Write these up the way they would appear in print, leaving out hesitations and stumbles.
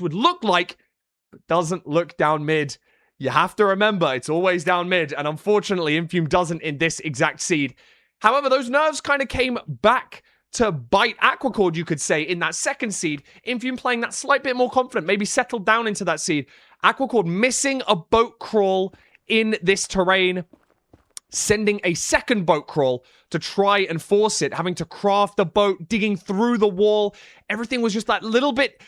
would look like, but doesn't look down mid. You have to remember, it's always down mid, and unfortunately, Infume doesn't in this exact seed. However, those nerves kind of came back to bite Aquacord, you could say, in that second seed. Infume playing that slight bit more confident, maybe settled down into that seed. Aquacord missing a boat crawl in this terrain, sending a second boat crawl to try and force it, having to craft a boat, digging through the wall. Everything was just that little bit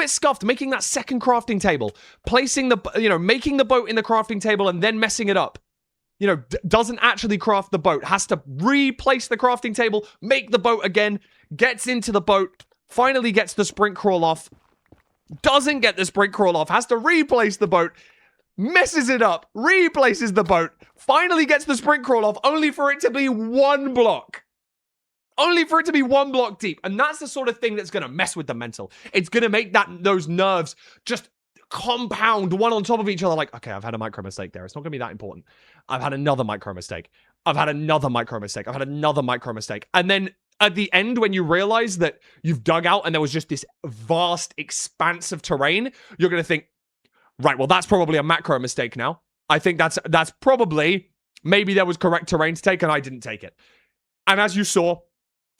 scuffed, making that second crafting table, placing the, making the boat in the crafting table and then messing it up. Doesn't actually craft the boat, has to replace the crafting table, make the boat again, gets into the boat, finally gets the sprint crawl off, doesn't get the sprint crawl off, has to replace the boat, messes it up, replaces the boat, finally gets the sprint crawl off, only for it to be one block. Only for it to be one block deep. And that's the sort of thing that's going to mess with the mental. It's going to make those nerves just compound one on top of each other. Like, okay, I've had a micro mistake there. It's not going to be that important. I've had another micro mistake. I've had another micro mistake. I've had another micro mistake. And then at the end, when you realize that you've dug out and there was just this vast expanse of terrain, you're going to think, right, well, that's probably a macro mistake now. I think that's probably, maybe there was correct terrain to take and I didn't take it. And as you saw,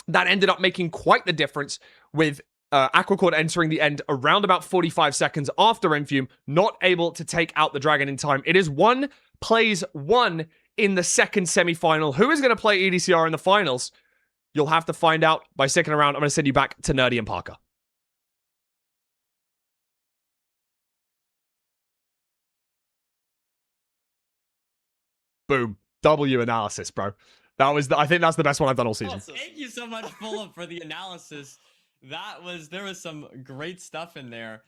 that ended up making quite the difference with Aquacord entering the end around about 45 seconds after Infume, not able to take out the dragon in time. It is plays one in the second semi-final. Who is going to play EDCR in the finals? You'll have to find out by sticking around. I'm going to send you back to Nerdy and Parker. Boom. W analysis, bro. I think that's the best one I've done all season. Thank you so much, Fulham, for the analysis. There was some great stuff in there.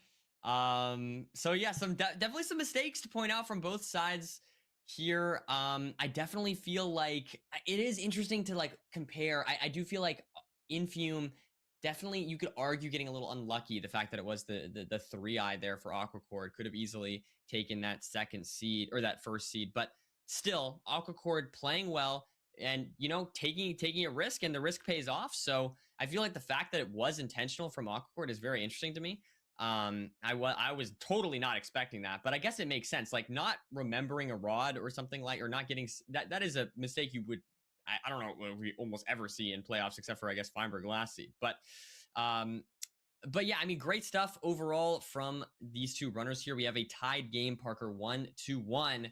So yeah, definitely some mistakes to point out from both sides here. I definitely feel like it is interesting to compare. I do feel like Infume, definitely you could argue getting a little unlucky. The fact that it was the 3-eye there for Aquacord could have easily taken that second seed or that first seed, but still Aquacord playing well and taking a risk, and the risk pays off. So I feel like the fact that it was intentional from Aquacord is very interesting to me. I was totally not expecting that, but I guess it makes sense. Like not remembering a rod or something or not getting that is a mistake you would, I don't know what we almost ever see in playoffs, except for I guess Feinberg last seed. But yeah, I mean, great stuff overall from these two runners here. We have a tied game, Parker, 1-1.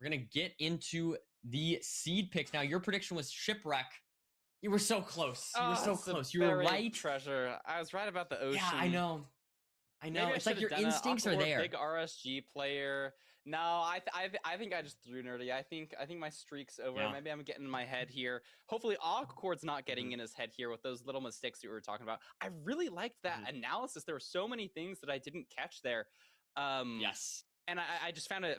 We're gonna get into the seed picks now. Your prediction was Shipwreck. You were so close. You were so close. You were right. Treasure. I was right about the ocean. Yeah, I know. Maybe it's like your instincts are there. Big RSG player. No, I think I just threw nerdy. I think my streak's over. Yeah. Maybe I'm getting in my head here. Hopefully, Aquacord's not getting in his head here with those little mistakes you were talking about. I really liked that analysis. There were so many things that I didn't catch there. Yes. And I just found it